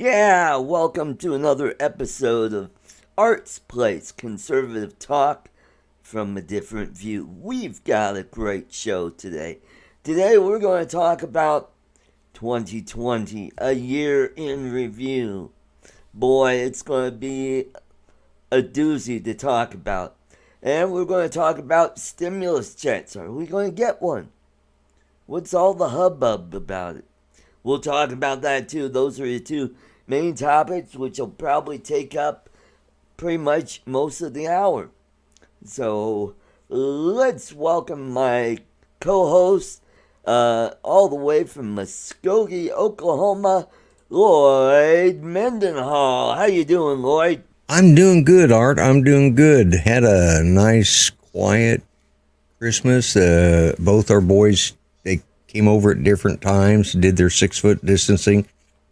Yeah, welcome to another episode of Arts Place Conservative Talk from a Different View. We've got a great show today. Today we're going to talk about 2020, a year in review. Boy, it's going to be a doozy to talk about. And we're going to talk about stimulus checks. Are we going to get one? What's all the hubbub about it? We'll talk about that too. Those are the two main topics, which will probably take up pretty much most of the hour. So let's welcome my co-host, all the way from Muskogee, Oklahoma, Lloyd Mendenhall. How you doing, Lloyd? I'm doing good, Art. I'm doing good. Had a nice, quiet Christmas. Both our boys, they came over at different times, did their 6 foot distancing,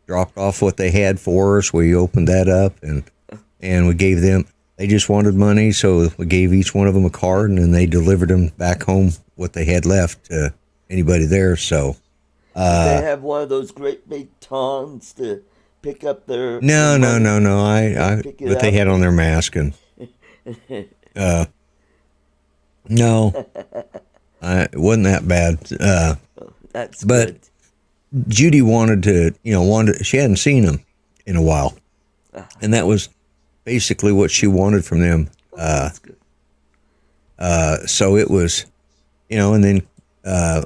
dropped off what they had for us. We opened that up and we gave them. They just wanted money, so we gave each one of them a card, and then they delivered them back home what they had left to anybody there. So They have one of those great big tongs to pick up their no, no, money. no, no. Pick it But they up. had on their mask and no, it wasn't that bad. That's But good. Judy she hadn't seen them in a while, and that was basically what she wanted from them. That's good. So it was, and then my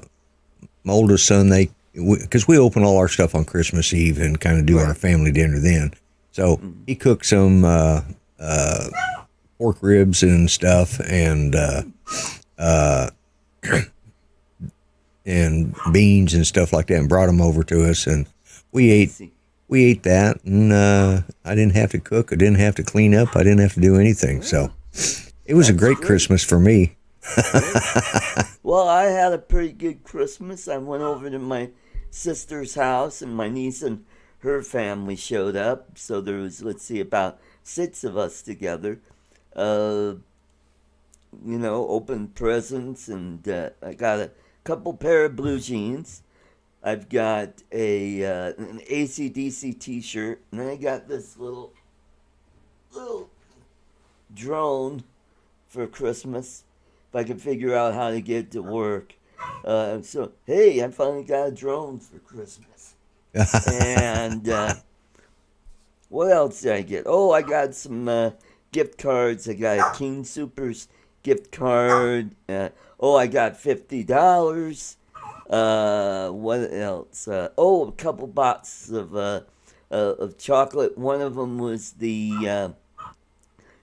oldest son, because we open all our stuff on Christmas Eve and kind of do our family dinner then. So he cooked some pork ribs and stuff, and beans and stuff like that, and brought them over to us, and we ate. See. We ate that, and I didn't have to cook. I didn't have to clean up. I didn't have to do anything. So it was a great Christmas for me. Well, I had a pretty good Christmas. I went over to my sister's house, and my niece and her family showed up. So there was, let's see, about 6 of us together. Uh, opened presents, and I got a couple pair of blue jeans. I've got an ACDC T-shirt, and I got this little drone for Christmas. If I can figure out how to get it to work. So hey, I finally got a drone for Christmas. And what else did I get? Oh, I got some gift cards. I got a King Supers gift card. I got $50. What else? A couple boxes of chocolate. One of them was the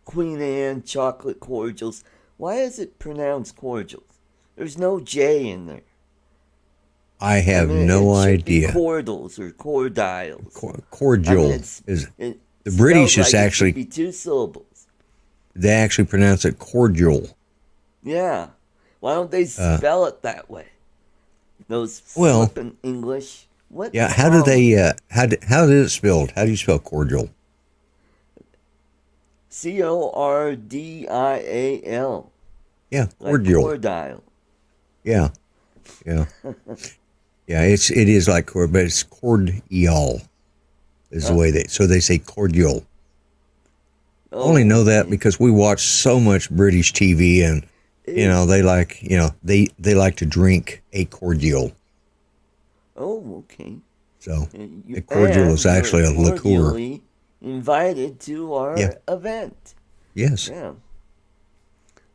Queen Anne chocolate cordials. Why is it pronounced cordials? There's no J in there. I I have mean, no it should be idea. cordials or cordials. I mean, Cordial is it the spelled British like is it should actually be 2 syllables. they actually pronounce it cordial. Yeah. Why don't they Uh, spell it that way? Those well, flippin' English. What yeah. is How do wrong with they? them? How is it spelled? How do you spell cordial? Cordial. Yeah, Like cordial. cordial. Yeah, yeah, yeah. It is like but it's cordial is the Uh, way they say cordial. I only oh, know that okay. because we watch so much British TV, and Eh, they like they like to drink a cordial. Oh, okay. So a You, cordial and is you're actually a liqueur. cordially invited to Yeah. our event. Yes. Yeah.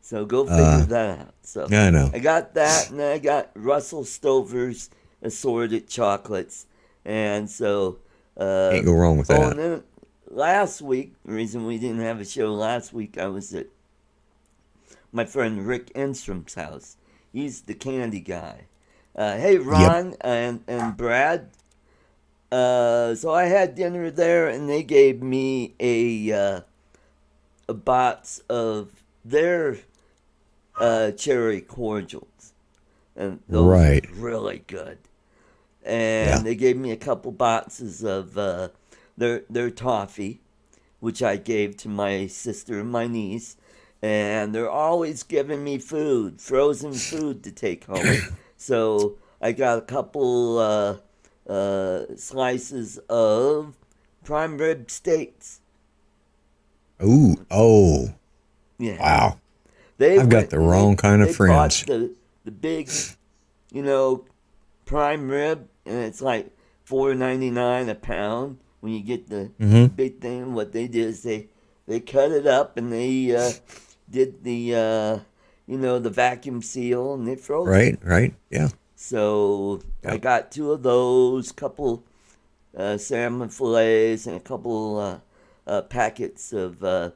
So go figure Uh, that out. So I know. I got that, and I got Russell Stover's assorted chocolates, and so Can't go wrong with and that. then last week, the reason we didn't have a show last week, I was at my friend Rick Enstrom's house. He's the candy guy. Hey Yep. Ron and Brad. So I had dinner there, and they gave me a box of their cherry cordials, and those are Right. really good. Yeah. And they gave me a couple boxes of their toffee, which I gave to my sister and my niece. And they're always giving me food, frozen food to take home. So I got a couple slices of prime rib steaks. Ooh, oh, Yeah, wow. they I've got went the and wrong kind of they bought friends. the big, you know, prime rib, and it's like $4.99 a pound when you get the Mm-hmm. big thing. What they did is they cut it up and they did the the vacuum seal and they froze it. Right, right. Yeah, So I yeah. got two of those, couple salmon fillets, and a couple packets of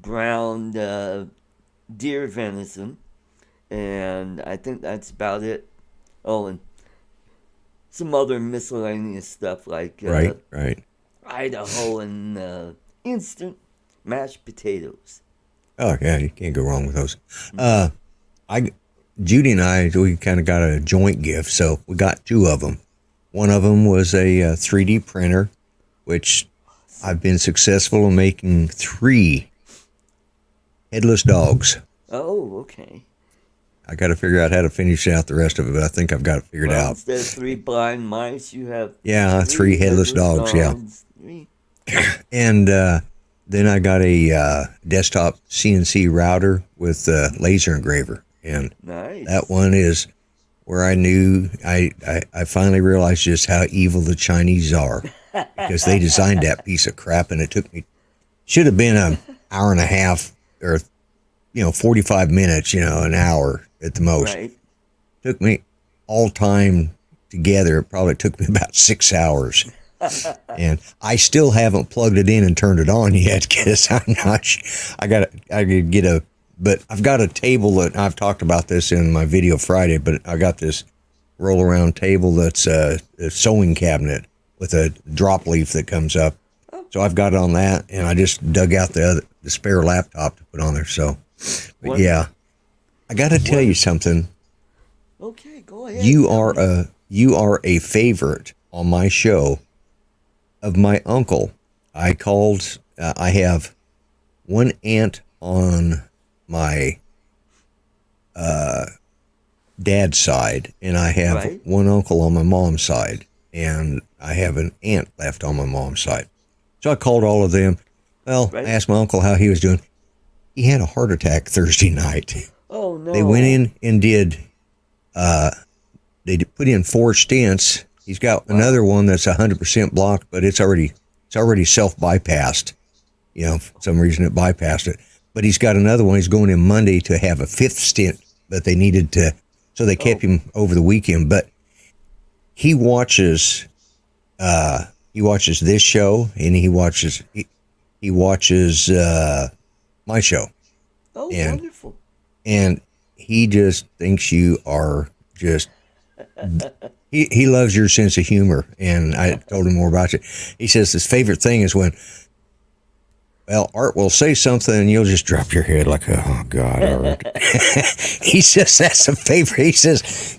ground deer venison, and I think that's about it. Oh, and some other miscellaneous stuff like Right, right. Idaho and instant mashed potatoes. Oh, yeah, you can't go wrong with those. Mm-hmm. Uh, I, Judy and I, we kind of got a joint gift, so we got two of them. One of them was a 3D printer, which Awesome. I've been successful in making three headless dogs. Oh, okay. I got to figure out how to finish out the rest of it, but I think I've got it figured Well, out. instead of three blind mice, you have Yeah, three three headless headless dogs. Yeah, dogs. Three. and then I got a desktop CNC router with laser engraver, and that Nice. one is where I knew I finally realized just how evil the Chinese are because they designed that piece of crap, and it took me should have been an hour and a half or 45 minutes, an hour at the most. Right. Took me all time together. It probably took me about 6 hours. And I still haven't plugged it in and turned it on yet because I'm not. I could get but I've got a table that I've talked about this in my video Friday. But I got this roll around table that's a sewing cabinet with a drop leaf that comes up. So I've got it on that, and I just dug out the spare laptop to put on there. So, but yeah, Wonderful. I got to tell you Wonderful. something. Okay, go ahead. You Tell are me. a favorite on my show of my uncle. I called. I have one aunt on my dad's side, and I have Right. one uncle on my mom's side, and I have an aunt left on my mom's side. So I called all of them. Well, I Right. asked my uncle how he was doing. He had a heart attack Thursday night. Oh They went no. in and did. They put in 4 stents. He's got Wow. another one that's 100% blocked, but it's already self bypassed. For some reason it bypassed it. But he's got another one. He's going in Monday to have a fifth stint, but they needed to, so they kept Oh. him over the weekend. But he watches this show, and he watches my show, Oh, and wonderful. and he just thinks you are just. He loves your sense of humor, and I told him more about you. He says his favorite thing is when, well, Art will say something and you'll just drop your head like, oh God, Art. He says that's a favorite. He says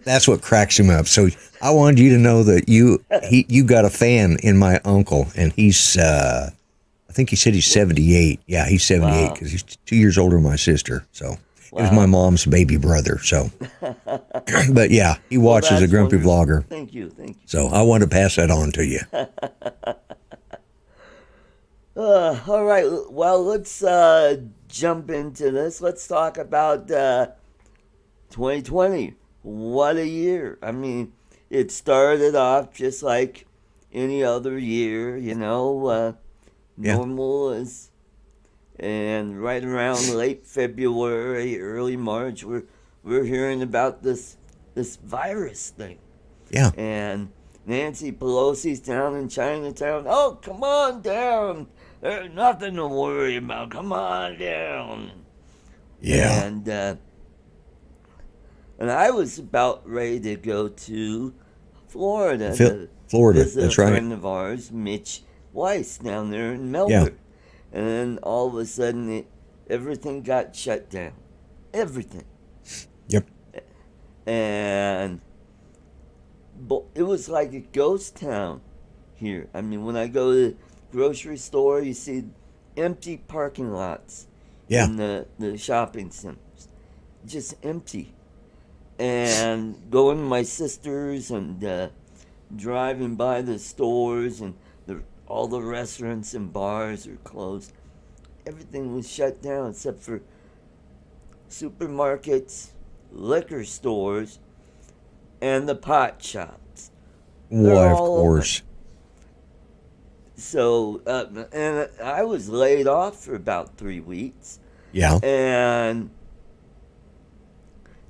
that's what cracks him up. So I wanted you to know that you got a fan in my uncle, and he's I think he said he's 78. Yeah, he's 78 Wow. because he's 2 years older than my sister. So it was my Wow. mom's baby brother. So, but yeah, he Well, watches a that's grumpy wonderful. vlogger. Thank you. Thank you. So I wanted to pass that on to you. All right. Well, let's jump into this. Let's talk about 2020. What a year. I mean, it started off just like any other year, Yeah, normal is, and right around late February, early March, we're hearing about this virus thing. yeah, And Nancy Pelosi's down in Chinatown. Oh, come on down. There's nothing to worry about. Come on down. yeah. And I was about ready to go to Florida to Florida. visit a That's right. friend of ours, Mitch Weiss, down there in Yeah. Melbourne. And then all of a sudden, everything got shut down. Everything. Yep. And it was like a ghost town here. I mean, when I go to the grocery store, you see empty parking lots Yeah. in the shopping centers, just empty. And going to my sister's and driving by the stores, and all the restaurants and bars are closed. Everything was shut down except for supermarkets, liquor stores, and the pot shops. They're Why, of all open. course. So, and I was laid off for about 3 weeks. Yeah. And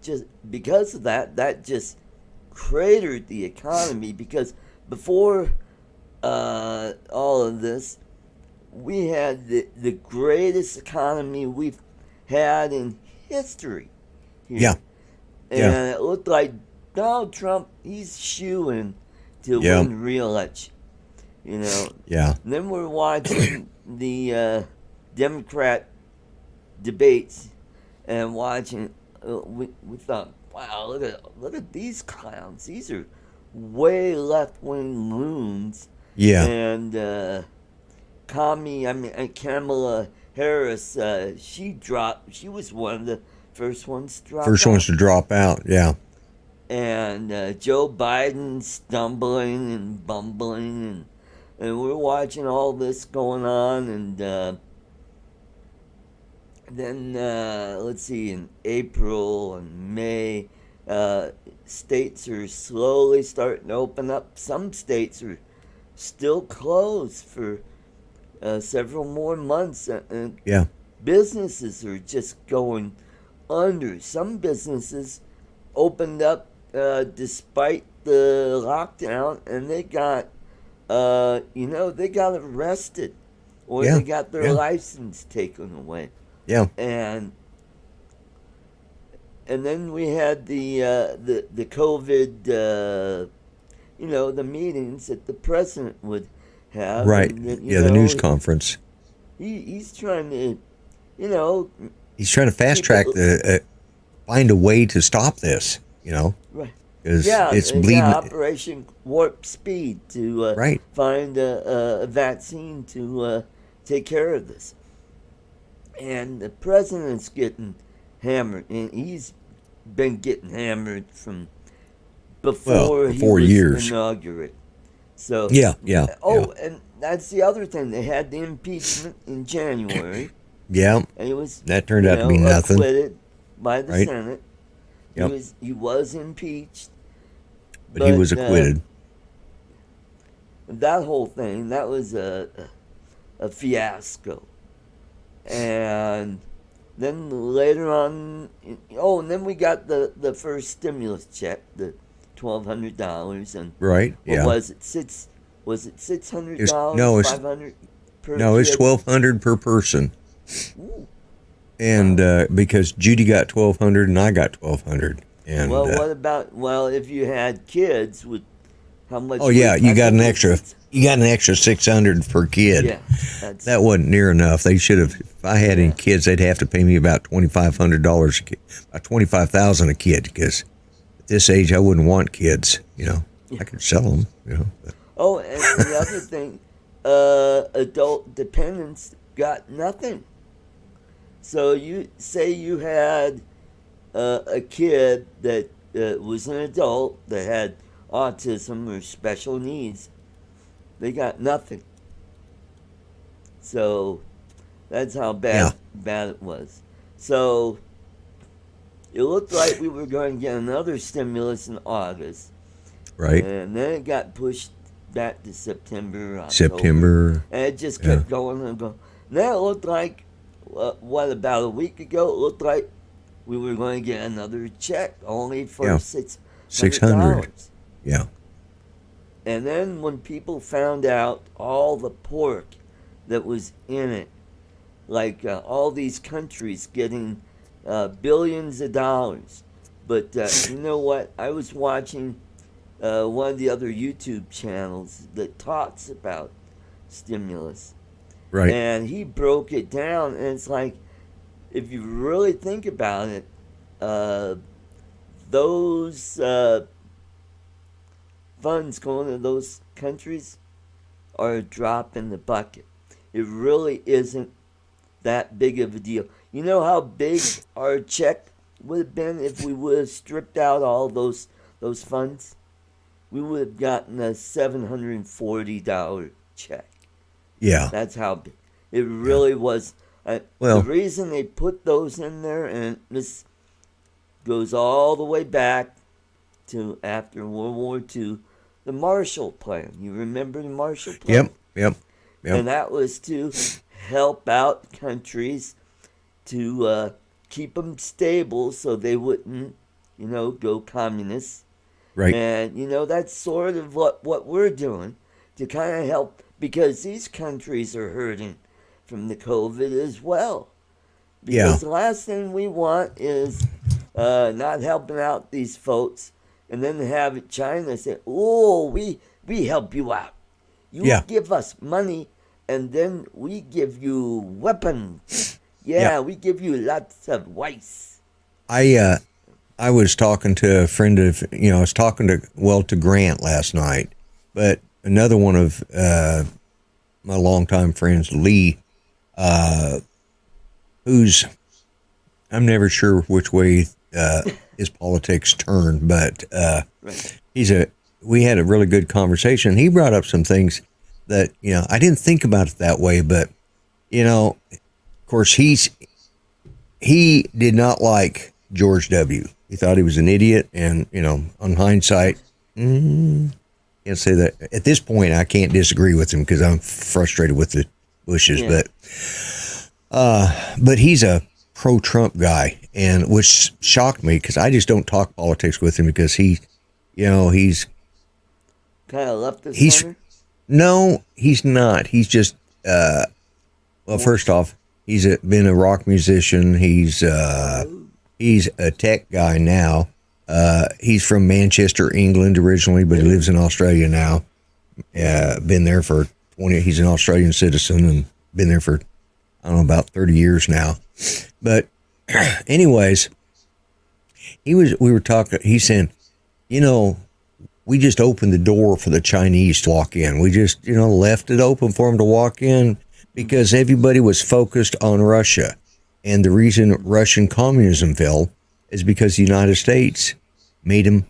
just because of that, that just cratered the economy. Because before all of this, we had the greatest economy we've had in history here. Yeah. And Yeah. it looked like Donald Trump, he's shooing to Yeah. win re-election. You know, Yeah. and then we're watching the Democrat debates and watching. We thought, wow, look at these clowns. These are way left wing loons. Yeah. And Kamala Harris, she dropped. She was one of the first ones to drop First out. ones to drop out. Yeah. And Joe Biden stumbling and bumbling, and we're watching all this going on, and then let's see, in April and May, states are slowly starting to open up. Some states are still closed for several more months, and Yeah. businesses are just going under. Some businesses opened up despite the lockdown, and they got they got arrested, or Yeah. they got their Yeah. license taken away. Yeah. And then we had the COVID, the meetings that the president would have. Right. And that, Yeah. The news conference. he's trying to, you know, He's trying to fast track find a way to stop this. right. Because Yeah, it's bleeding. Operation Warp Speed to Right. find a vaccine to take care of this. And the president's getting hammered, and he's been getting hammered from before he was years. inaugurated. So Yeah. Yeah. and that's the other thing. They had the impeachment in January, Yeah. and he was That turned out to be nothing. acquitted by the Right. Senate. Yep. He was impeached. But he was acquitted. That whole thing, that was a fiasco. And then later on, and then we got the first stimulus check, the $1,200, and Right. what Yeah. was it? $600? No, it's- $500 per No, it's kid? 1,200 per person. Ooh. And because Judy got 1,200 and I got 1,200. And Well, what about if you had kids with how much? oh yeah, you got an I think extra. You got an extra 600 per kid. Yeah, That wasn't near enough. They should have. If I had any kids, they'd have to pay me about $2,500 a kid, about 25,000 a kid. Because at this age, I wouldn't want kids. I could sell them. But, Oh, and the other thing, adult dependents got nothing. So you say you had a kid that was an adult that had autism or special needs. They got nothing. So that's how bad it was. So it looked like we were going to get another stimulus in August. right. And then it got pushed back to September, October. September. And it just kept going and going. Now it looked like, about a week ago, it looked like we were going to get another check, only for $600. 600. Yeah. And then when people found out all the pork that was in it, like all these countries getting billions of dollars. But you know what? I was watching one of the other YouTube channels that talks about stimulus. Right. And he broke it down, and it's like, if you really think about it, those funds going to those countries are a drop in the bucket. It really isn't that big of a deal. You know how big our check would have been if we would have stripped out all those funds? We would have gotten a $740 check. Yeah. That's how it really was. The Well, reason they put those in there, and this goes all the way back to after World War II, the Marshall Plan. You remember the Marshall Plan? yep, yep, yep. And that was to help out countries to keep them stable so they wouldn't, go communist. Right. And, that's sort of what we're doing to kind of help because these countries are hurting from the COVID as well. Yeah. Because the last thing we want is not helping out these folks and then have China say, oh, we help you out. You Yeah. give us money and then we give you weapons. Yeah. We give you lots of whites. I was talking to a friend of, I was talking to Grant last night, but another one of my longtime friends, Lee, who's, I'm never sure which way his politics turn, but Right. we had a really good conversation. He brought up some things that, I didn't think about it that way, but, of course, he did not like George W. He thought he was an idiot, and, on hindsight, can't say that. At this point, I can't disagree with him because I'm frustrated with the Bushes, Yeah. but he's a pro-Trump guy, and which shocked me because I just don't talk politics with him because he's Kind of left the He's- center. no, he's not. He's just well, first off, been a rock musician. He's a tech guy now. He's from Manchester, England originally, but he lives in Australia now. Been there for 20. He's an Australian citizen and been there for I don't know about 30 years now. But anyways, we were talking. He's saying, we just opened the door for the Chinese to walk in. We just left it open for them to walk in because everybody was focused on Russia, and the reason Russian communism fell is because the United States made them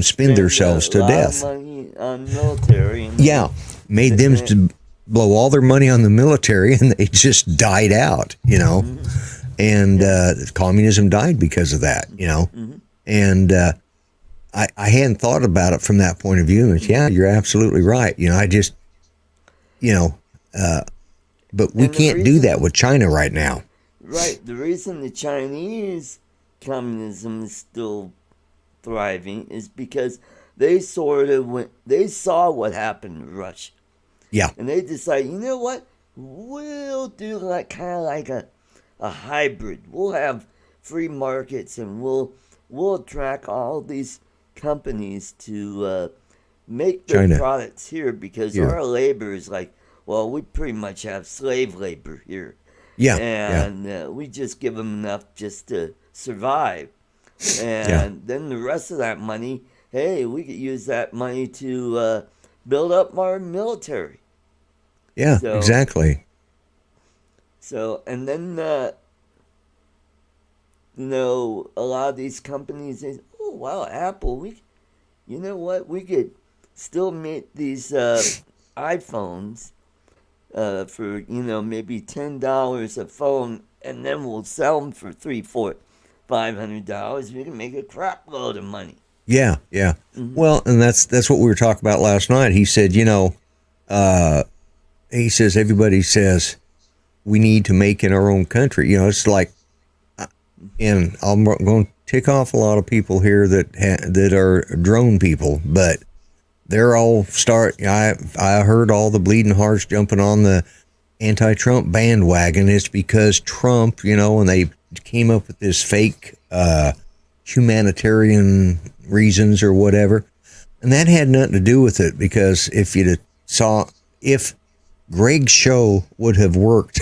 spend themselves to a lot of death. money on military. And Yeah, made them to blow all their money on the military, and they just died out. And communism died because of that. And I hadn't thought about it from that point of view. And yeah, you're absolutely right. I just, but we And the can't do reason- that with China right now. Right. The reason the Chinese communism is still thriving is because they they saw what happened to Russia. Yeah. And they decided, you know what? We'll do kind of like a hybrid. We'll have free markets and we'll attract all these companies to make their China. products here because Yeah. our labor is we pretty much have slave labor here. Yeah. And we just give them enough just to survive. And then the rest of that money, hey, we could use that money to build up our military. Yeah, So- exactly. So, and then, a lot of these companies say, oh, wow, Apple, you know what, we could still make these iPhones for, maybe $10 a phone, and then we'll sell them for $300, $400, $500. We can make a crap load of money. Yeah. Well, and that's what we were talking about last night. He said, he says, everybody says we need to make in our own country. It's like, and I'm going to tick off a lot of people here that are drone people, but they're all I heard all the bleeding hearts jumping on the anti-Trump bandwagon. It's because Trump, and they came up with this fake humanitarian reasons or whatever. And that had nothing to do with it, because if Greg's show would have worked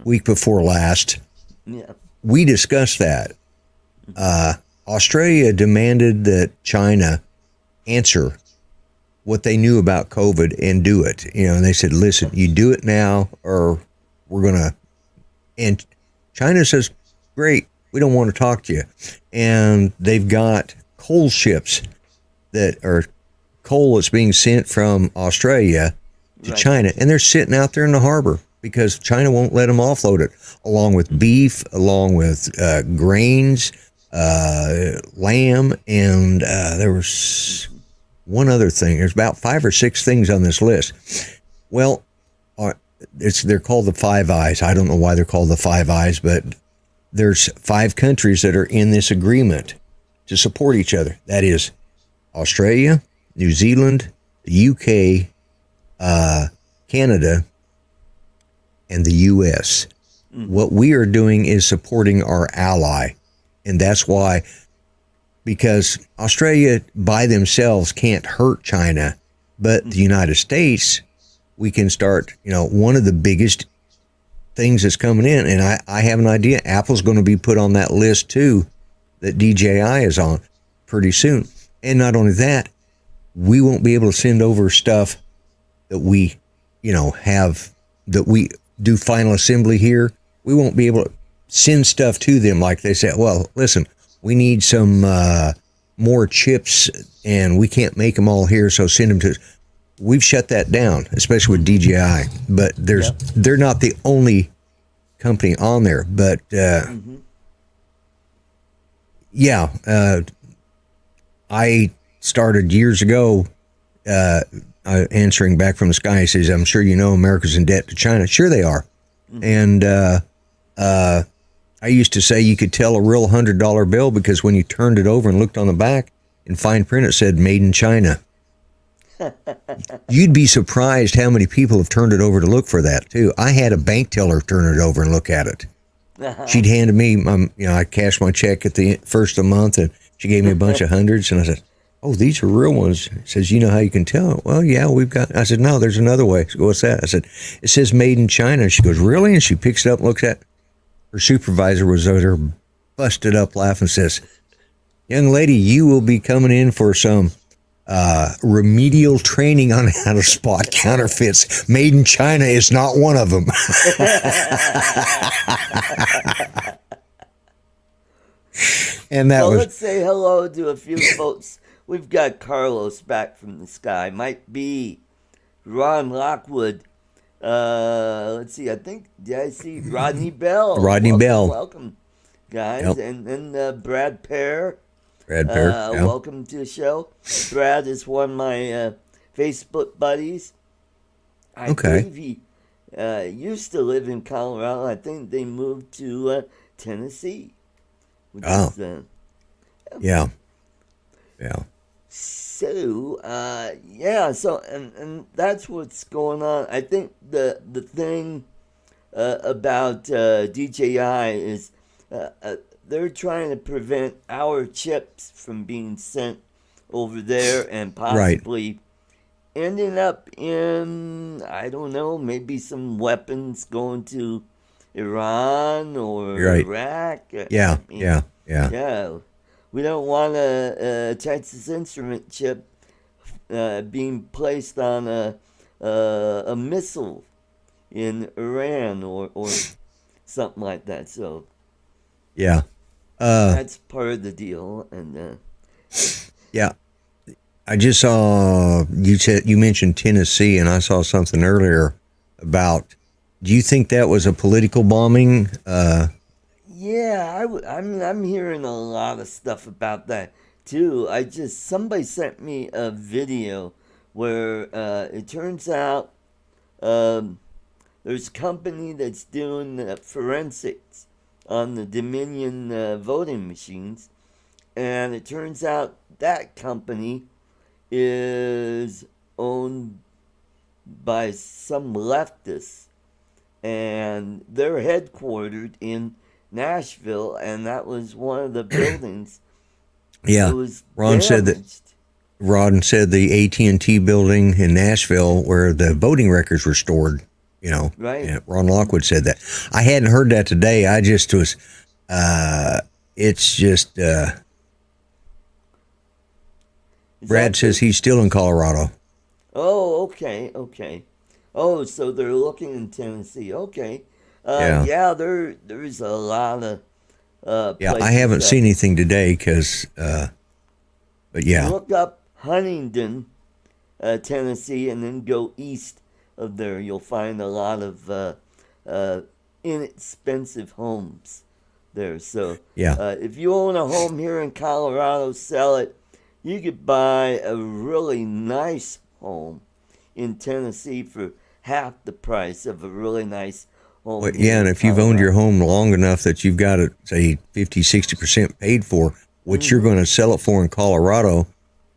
week before last, Yeah. we discussed that. Australia demanded that China answer what they knew about COVID and do it. And they said, listen, you do it now or we're going to. And China says, great, we don't want to talk to you. And they've got coal ships that are coal that's being sent from Australia to Right. China, and they're sitting out there in the harbor because China won't let them offload it, along with beef, along with grains, lamb, and there was one other thing. There's about 5 or 6 things on this list. Well, they're called the Five Eyes. I don't know why they're called the Five Eyes, but there's 5 countries that are in this agreement to support each other. That is Australia, New Zealand, the UK, Canada, and the U.S. What we are doing is supporting our ally. And that's why, because Australia by themselves can't hurt China, but the United States, we can start, one of the biggest things that's coming in, and I have an idea, Apple's going to be put on that list too, that DJI is on pretty soon. And not only that, we won't be able to send over stuff that we, have, that we do final assembly here. We won't be able to send stuff to them like they said, well, listen, we need some more chips and we can't make them all here, so send them to. We've shut that down, especially with DJI, but they're not the only company on there. But I started years ago answering back from the sky. He says, I'm sure you know America's in debt to China. Sure they are. And I used to say you could tell a real $100 bill because when you turned it over and looked on the back, in fine print it said made in China. You'd be surprised how many people have turned it over to look for that too. I had a bank teller turn it over and look at it. She'd handed me, I cashed my check at the first of the month, and she gave me a bunch of hundreds, and I said, "Oh, these are real ones." She says, "You know how you can tell?" "Well, yeah, we've got." I said, "No, there's another way." She goes, "What's that?" I said, "It says made in China." She goes, "Really?" And she picks it up and looks at it. Her supervisor was over there, busted up laughing, says, "Young lady, you will be coming in for some remedial training on how to spot counterfeits. Made in China is not one of them." And that was. Let's say hello to a few folks. We've got Carlos back from the sky. Might be Ron Lockwood. Let's see. I think did I see Rodney Bell? Rodney Bell. Welcome, guys, and Brad Pear. Brad Pear. Welcome to the show. Brad is one of my Facebook buddies. I believe he used to live in Colorado. I think they moved to Tennessee. Yeah. So, so and that's what's going on. I think the thing about DJI is they're trying to prevent our chips from being sent over there and possibly ending up in, I don't know, maybe some weapons going to Iran or Iraq. Yeah. We don't want a Texas Instrument chip being placed on a missile in Iran or something like that. So that's part of the deal. And I just saw you mentioned Tennessee, and I saw something earlier about. Do you think that was a political bombing? I'm hearing a lot of stuff about that too. Somebody sent me a video where it turns out there's a company that's doing forensics on the Dominion voting machines, and it turns out that company is owned by some leftists. And they're headquartered in Nashville, and that was one of the buildings. Yeah, Ron said the AT&T building in Nashville where the voting records were stored. Right. Yeah, Ron Lockwood said that. I hadn't heard that today. I just was. It's just. Brad says he's still in Colorado. Oh, okay. Oh, so they're looking in Tennessee. Okay. There's a lot of I haven't seen anything today because, but yeah. Look up Huntingdon, Tennessee, and then go east of there, you'll find a lot of uh, inexpensive homes there. So Yeah. if you own a home here in Colorado, sell it. You could buy a really nice home in Tennessee for half the price of a really nice home Well, here yeah, and in if you've owned your Colorado. home long enough that you've got it, say 50, 60% paid for, what you're Hmm. going to sell it for in Colorado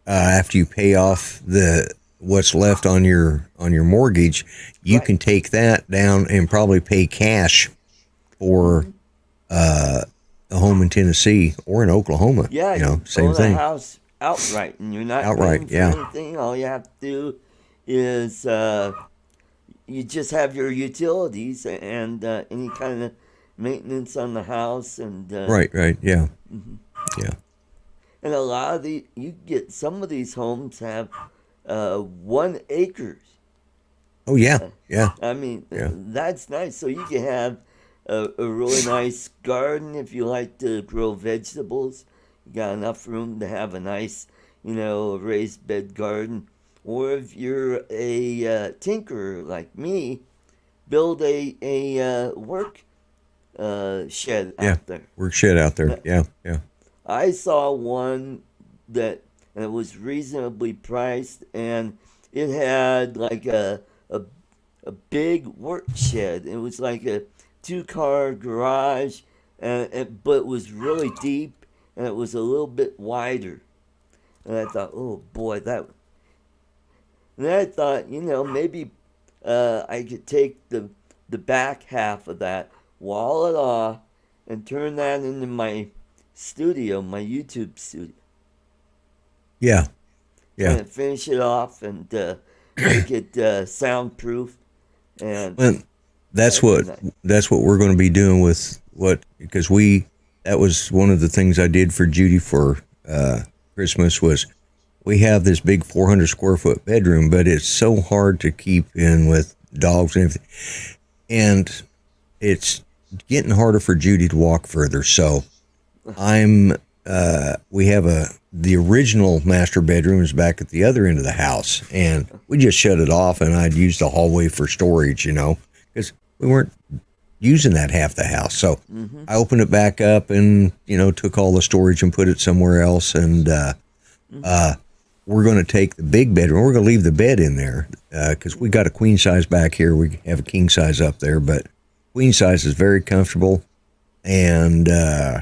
after you pay off the what's left on your mortgage, you Right. can take that down and probably pay cash for Hmm. uh, a home in Tennessee or in Oklahoma. Yeah, You know, you same own a thing. house outright, and you're not Outright. paying for Yeah. anything. All you have to do is you just have your utilities and any kind of maintenance on the house, and Right. Right. Yeah. mhm. Yeah. And a lot of the you get some of these homes have 1 acre. Oh yeah. Uh, Yeah. I mean, Yeah. that's nice. So you can have a really nice garden if you like to grow vegetables. You got enough room to have a nice, raised bed garden. Or if you're a tinkerer like me, build a work shed Yeah. out there. Work shed out there. Now, Yeah. Yeah. I saw one that and it was reasonably priced, and it had like a a big work shed. It was like a 2 car garage, but it was really deep and it was a little bit wider. And I thought, oh boy, that. And then I thought, maybe I could take the back half of that, wall it off, and turn that into my studio, my YouTube studio. Yeah. Yeah. Kind of finish it off and make it soundproof, and Well, that's that'd be what nice. that's what we're going to be doing with what because we that was one of the things I did for Judy for Christmas was we have this big 400 square foot bedroom, but it's so hard to keep in with dogs and everything, and it's getting harder for Judy to walk further. So I'm we have the original master bedroom is back at the other end of the house, and we just shut it off, and I'd use the hallway for storage, because we weren't using that half the house. So Hmm. I opened it back up and took all the storage and put it somewhere else, and Hmm. uh, we're going to take the big bedroom. We're going to leave the bed in there because we got a queen size back here. We have a king size up there, but queen size is very comfortable, and uh,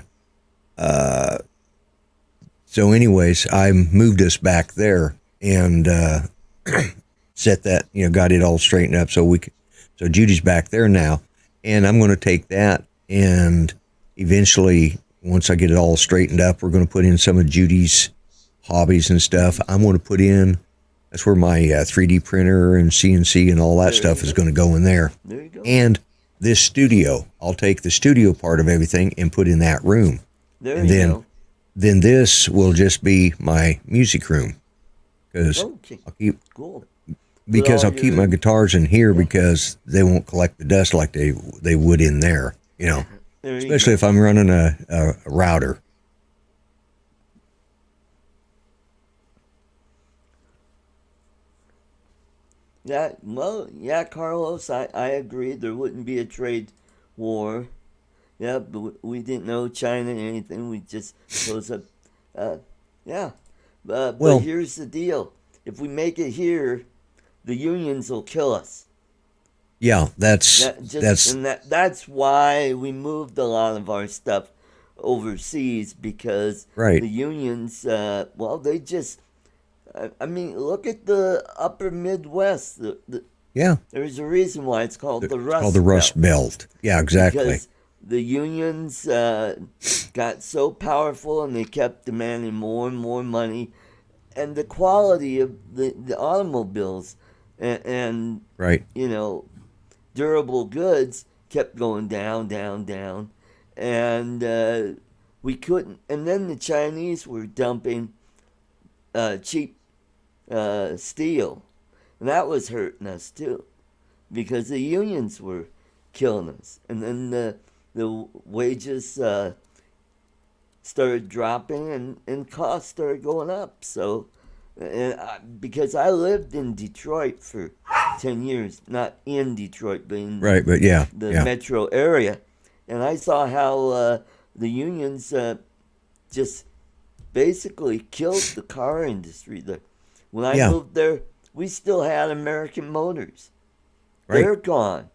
so, anyways, I moved us back there and set that, got it all straightened up so Judy's back there now, and I'm going to take that and eventually, once I get it all straightened up, we're going to put in some of Judy's hobbies and stuff. I'm going to put in. That's where my 3D printer and CNC and all that There stuff you is go. going to go in there, There you go. and this studio. I'll take the studio part of everything and put in that room, There and you then go. then this will just be my music room because Okay. I'll keep Cool. Put all my your guitars in here yeah. because they won't collect the dust like they would in there, There you especially go. if I'm running a router. Yeah, Carlos. I agree. There wouldn't be a trade war. Yeah, but we didn't know China or anything. We just close up. Uh, yeah, but Well, here's the deal: if we make it here, the unions will kill us. yeah, that's That just that's and that's why we moved a lot of our stuff overseas because right. the unions. Well, they just. I mean, look at the Upper Midwest. Yeah, There's a reason why it's called the it's called the Rust Belt Rust Belt. Yeah, exactly. because the unions got so powerful and they kept demanding more and more money, and the quality of the automobiles and Right. you know durable goods kept going down, down, down, and we couldn't. And then the Chinese were dumping cheap steel, and that was hurting us too, because the unions were killing us. And then the wages started dropping, and costs started going up. So, because I lived in Detroit for 10 years, not in Detroit, but in Right, but yeah, the yeah, metro area. And I saw how the unions just basically killed the car industry. When I yeah, moved there, we still had American Motors. right, They're gone.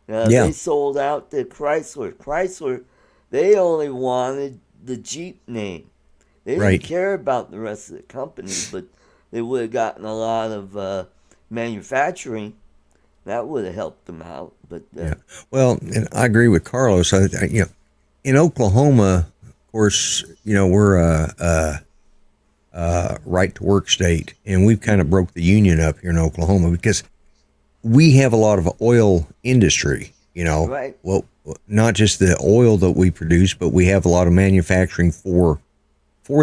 yeah, They sold out to Chrysler. Chrysler, they only wanted the Jeep name. They didn't right, care about the rest of the company, but they would have gotten a lot of manufacturing. That would have helped them out. But yeah. Well, and I agree with Carlos. In Oklahoma, of course, we're a right to work state, and we've kind of broke the union up here in Oklahoma because we have a lot of oil industry. right, Well, not just the oil that we produce, but we have a lot of manufacturing for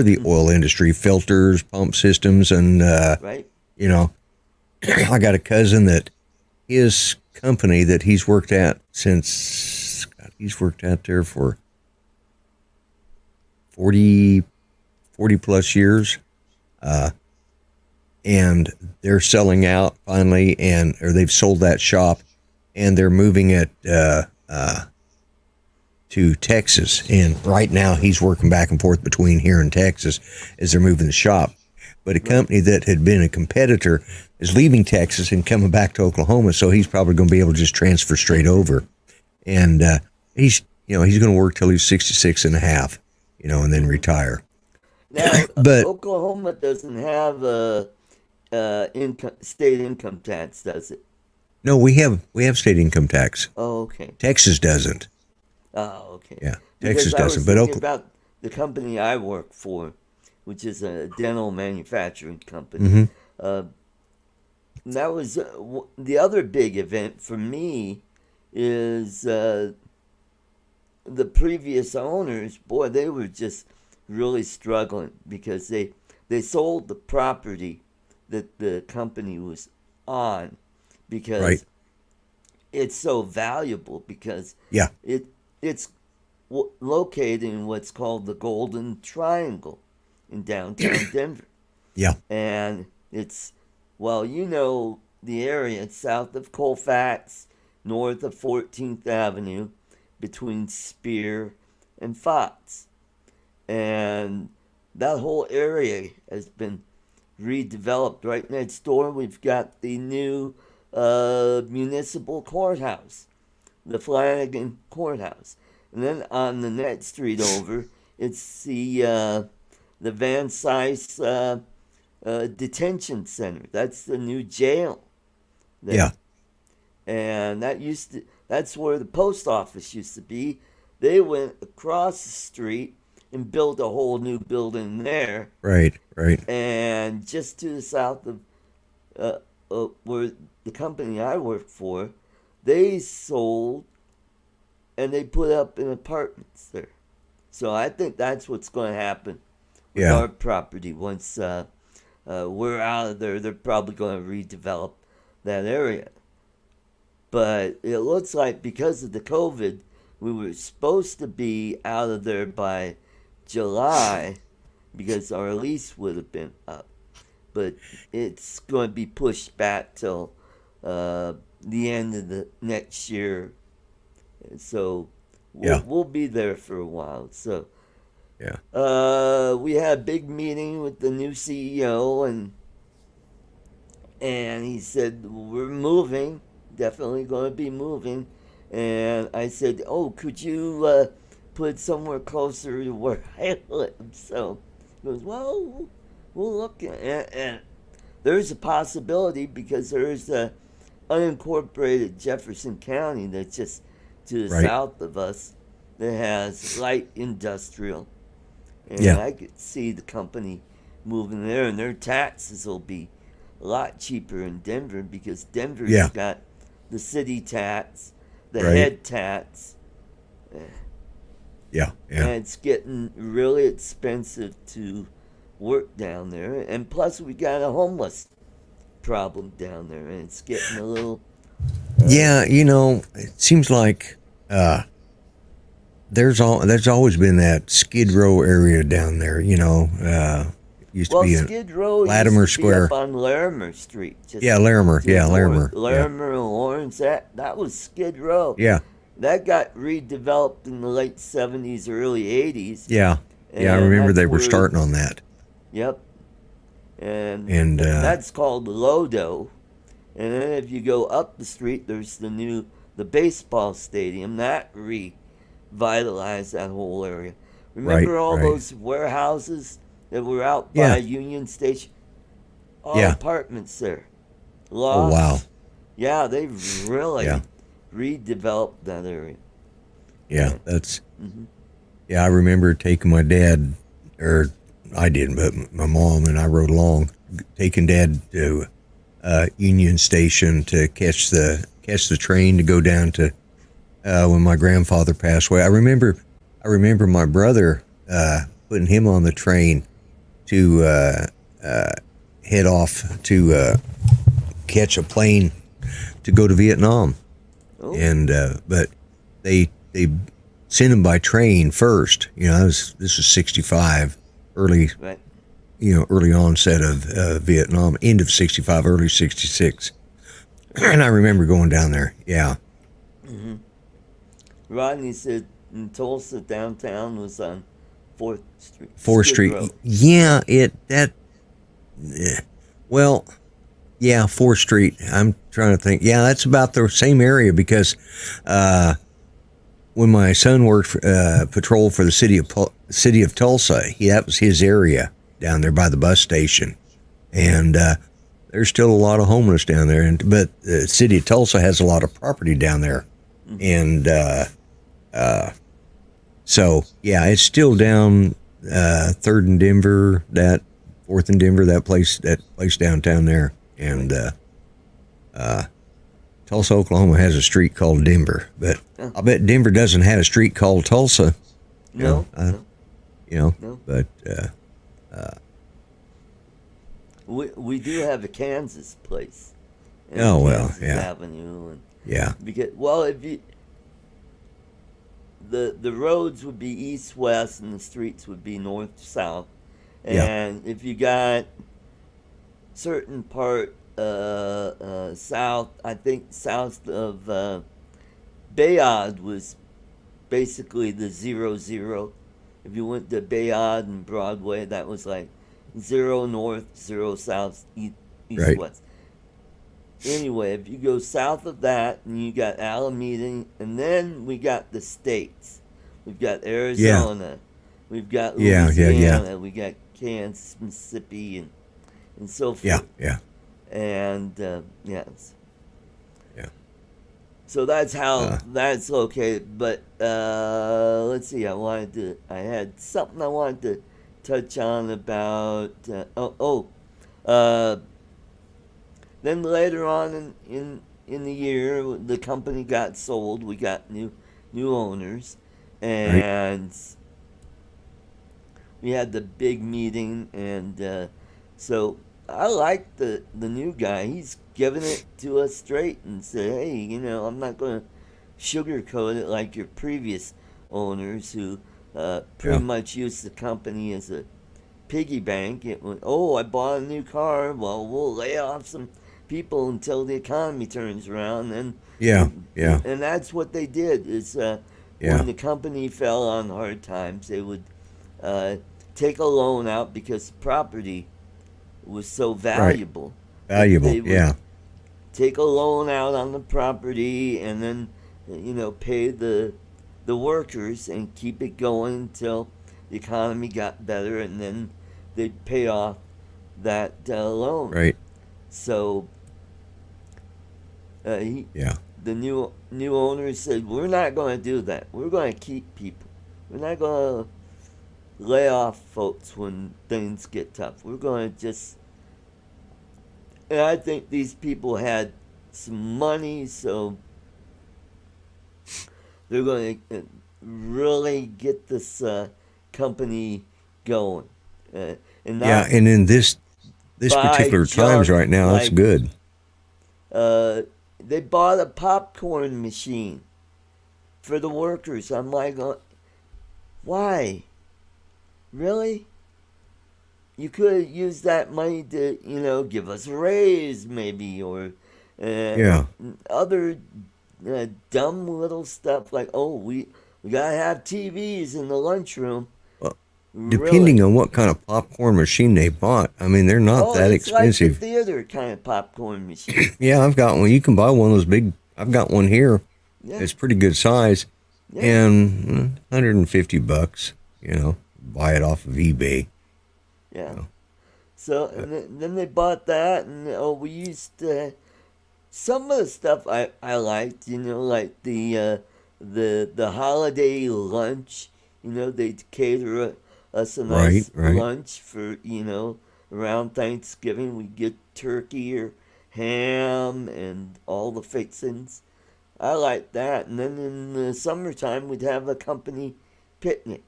the oil industry, filters, pump systems, and right, you know, I got a cousin that his company that he's worked at since he's worked out there for 40 plus years, and they're selling out finally, or they've sold that shop, and they're moving it to Texas. And right now he's working back and forth between here and Texas as they're moving the shop. But a company that had been a competitor is leaving Texas and coming back to Oklahoma, so he's probably going to be able to just transfer straight over. And he's going to work till he's 66 and a half, and then retire. Now, But Oklahoma doesn't have a state income tax, does it? no, we have state income tax. Oh, okay. Texas doesn't. Oh, okay. Yeah, Because Texas I was doesn't. But thinking about the company I work for, which is a dental manufacturing company. That was the other big event for me is the previous owners. Boy, they were just really struggling because they sold the property that the company was on because right, it's so valuable because yeah, it's located in what's called the Golden Triangle in downtown Denver. yeah, And it's, well, the area. It's south of Colfax, north of 14th Avenue, between Spear and Fox. And that whole area has been redeveloped. Right next door, we've got the new municipal courthouse, the Flanagan Courthouse. And then on the next street over, it's the Van Cise Detention Center. That's the new jail there. yeah, And that's where the post office used to be. They went across the street and built a whole new building there. right, right, And just to the south of where the company I work for, they sold and they put up in apartments there. So I think that's what's going to happen with yeah, our property once we're out of there. They're probably going to redevelop that area. But it looks like because of the COVID, we were supposed to be out of there by July because our lease would have been up. But it's going to be pushed back till the end of the next year. So yeah, we'll be there for a while. So yeah, we had a big meeting with the new CEO, and he said we're moving, definitely going to be moving. And I said, oh, could you put it somewhere closer to where I live? So he goes, well, we'll look at and there's a possibility because there's a unincorporated Jefferson County that's just to the right, south of us that has light industrial. And yeah, I could see the company moving there, and their taxes will be a lot cheaper in Denver because Denver's yeah, got the city tax, the right, head tax, yeah, and yeah, it's getting really expensive to work down there. And plus, we got a homeless problem down there, and it's getting a little. yeah. It seems like there's always been that Skid Row area down there. used to Well, be in Skid Row Latimer used to be Square. up on Larimer Street. Just Yeah, Larimer. to the Yeah, north. Larimer. Yeah, Larimer and Lawrence. That was Skid Row. yeah, That got redeveloped in the late 70s, early 80s. yeah, yeah. I And remember that's they were where, starting on that, yep. And and that's called Lodo. And then if you go up the street, there's the baseball stadium. That revitalized that whole area. right, Remember all right. those warehouses that were out Yeah, by Union Station? All yeah. apartments there. Oh wow. Lofts. Yeah, they Yeah, really redeveloped that area. yeah. Yeah. That's Hmm. yeah. I remember taking my dad, or I didn't, but my mom and I rode along, taking Dad to Union Station to catch the train to go down to when my grandfather passed away. I remember my brother putting him on the train to head off to catch a plane to go to Vietnam, Oh, and but they sent him by train first. This was 65, early right. early onset of Vietnam, end of 65, early 66. And I remember going down there. Yeah. Hmm. Rodney said in Tulsa, downtown was on 4th Street. 4th Skid Street. Row. Yeah, well, yeah, 4th Street. I'm trying to think. Yeah, that's about the same area because when my son worked patrol for the city of Tulsa, that was his area down there by the bus station. And there's still a lot of homeless down there, but the city of Tulsa has a lot of property down there, and so yeah, it's still down 3rd and Denver, that 4th and Denver, that place downtown there, and Tulsa, Oklahoma has a street called Denver, but Oh. I bet Denver doesn't have a street called Tulsa. No, no. No. But We do have a Kansas place. And Oh, well, Kansas yeah. Avenue, and yeah, because if you the roads would be east west and the streets would be north south, Yeah. and if you got certain part south, I think south of Bayard was basically the 0-0. If you went to Bayard and Broadway, that was like 0 north, 0 south, east Right. west. Anyway, if you go south of that, and you got Alameda, and then we got the states. We've got Arizona, we've got Yeah, Louisiana, yeah, yeah. we got Kansas, Mississippi, and so forth. yeah, yeah, And yes. yeah. So that's how Uh, that's located. But let's see. I had something I wanted to touch on about. Then later on in the year, the company got sold. We got new owners, Right. and we had the big meeting. And so I like the new guy. He's giving it to us straight and said, "Hey, I'm not going to sugarcoat it like your previous owners who pretty Yeah. much used the company as a piggy bank. It went, oh, I bought a new car. Well, we'll lay off some people until the economy turns around." And Yeah. Yeah. and that's what they did. Is Yeah. when the company fell on hard times, they would take a loan out because the property was so valuable. Valuable. They would Yeah. take a loan out on the property and then pay the workers and keep it going until the economy got better, and then they'd pay off that loan. Right. So Yeah. the new owner said, "We're not going to do that. We're going to keep people. We're not going to lay off folks when things get tough. We're going to just." And I think these people had some money, so they're going to really get this company going. And Yeah. not And in this buy particular times junk right now, that's like good. they bought a popcorn machine for the workers. I'm like, why? Really? you could use that money to, give us a raise maybe, or Yeah. other dumb little stuff like, oh, we gotta have TVs in the lunchroom. Well, depending Really? on what kind of popcorn machine they bought, I mean, they're not Oh, that it's like the expensive. theater kind of popcorn machine. Yeah, I've got one. You can buy one of those big. I've got one here. Yeah, It's pretty good size, yeah, and $150. Buy it off of eBay. yeah. So, So but and then they bought that, and oh, we used to some of the stuff I liked, like the holiday lunch. They'd cater us a right, nice right. lunch for around Thanksgiving. We'd get turkey or ham and all the fixings. I liked that, and then in the summertime we'd have a company picnic.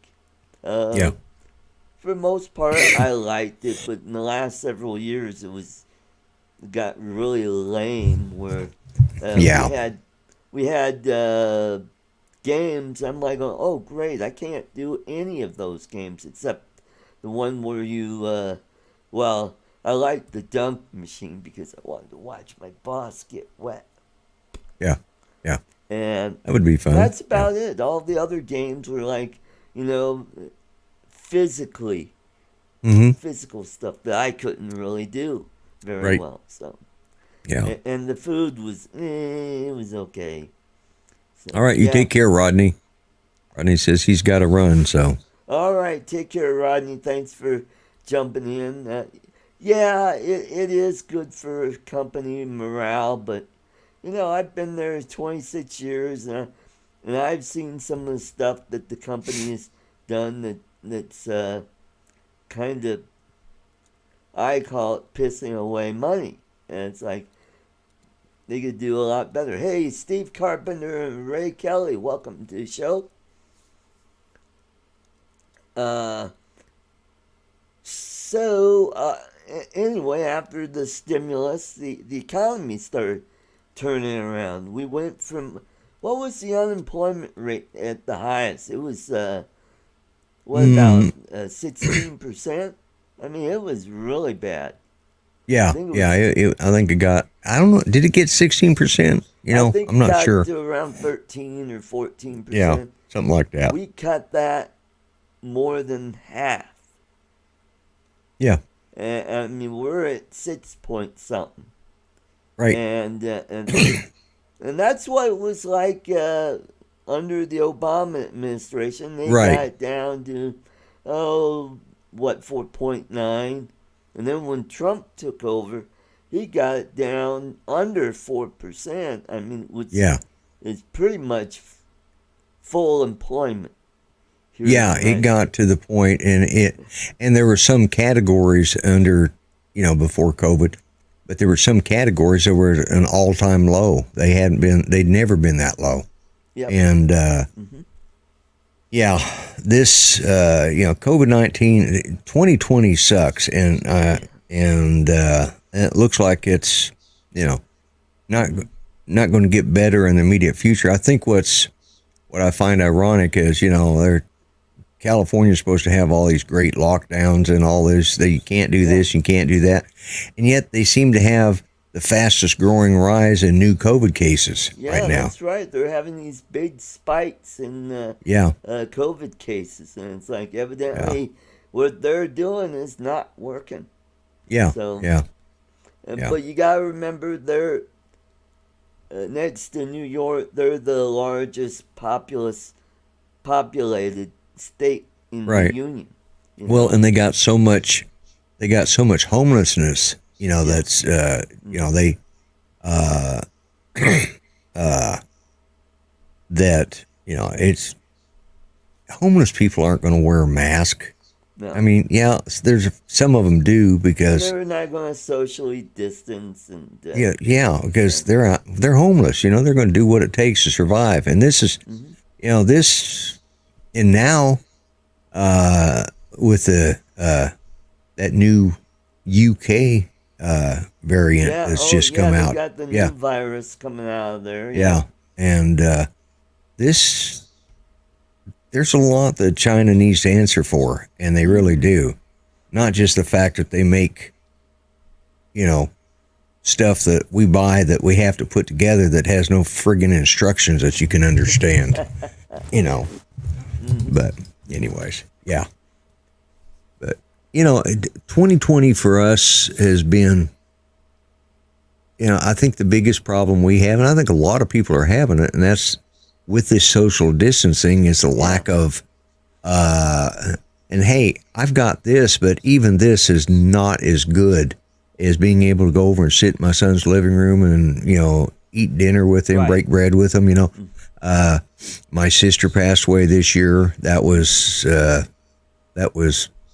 Yeah, Uh, for the most part, I liked it, but in the last several years it got really lame. Where uh, we yeah. had we had games. I'm like, oh great, I can't do any of those games except the one where well, I liked the dunk machine because I wanted to watch my boss get wet, Yeah, yeah. and That would be fun. that's Yeah. about it. All the other games were like, you know, physically Mm-hmm. physical stuff that I couldn't really do very Right. well. So, Yeah. and the food was, it was okay. All So, right. You yeah. take care, Rodney. Rodney says he's got to run. So, All right. Take care, Rodney. Thanks for jumping in. Yeah, it is good for company morale, but I've been there 26 years, and I've seen some of the stuff that the company has done that's kind of, I call it pissing away money. And it's like they could do a lot better. Hey, Steve Carpenter and Ray Kelly, welcome to the show. Uh, anyway, after the stimulus, the economy started turning around. We went from, what was the unemployment rate at the highest? It was, what about mm, 16%? I mean, it was really bad. I yeah, think it yeah. was, I think it got. I don't know. Did it get 16%? I think I'm it not got sure. to around 13 or Yeah, 14%. something like that. We cut that more than half. Yeah. And, I mean, we're at 6 point something. Right. And, and that's what it was like under the Obama administration. They got Right. it down to, oh, what, 4.9. And then when Trump took over, he got it down under 4%. I mean, which Yeah. is pretty much full employment here in the Yeah. It United got States. to the point, and there were some categories under, before COVID, but there were some categories that were at an all-time low. They'd never been that low. Yep. And Hmm. yeah, this COVID-19, 2020 sucks, and it looks like it's not not going to get better in the immediate future. I think what I find ironic is California's supposed to have all these great lockdowns and all this, that you can't do Yeah. this, you can't do that, and yet they seem to have the fastest growing rise in new COVID cases right Yeah, now. that's right. They're having these big spikes in Yeah, COVID cases, and it's like yeah, evidently what they're doing is not working. yeah, So, yeah, yeah. but you gotta remember they're next to New York. They're the largest populated state in the Right. union. You Well, know. and they got so much homelessness. Yeah. That's Hmm. they uh uh that it's homeless people aren't going to wear a mask. I No. mean, yeah, there's some of them do And because they're not gonna socially distance and yeah, because yeah. they're homeless. They're going to do what it takes to survive. And this is Hmm. this and now with the that new UK variant Yeah. that's Oh, just yeah. come They out. got the new Yeah, virus coming out of there. Yeah. yeah, and this there's a lot that China needs to answer for, and they really Hmm. do. not just the fact that they make, you know, stuff that we buy that we have to put together that has no friggin' instructions that you can understand, you know. But anyways, yeah. But, you know, 2020 for us has been, you know, I think the biggest problem we have, and I think a lot of people are having it, and that's with this social distancing, is the lack of, and hey, I've got this, but even this is not as good as being able to go over and sit in my son's living room and, you know, eat dinner with him, Right. break bread with him, you know. My sister passed away this year. That was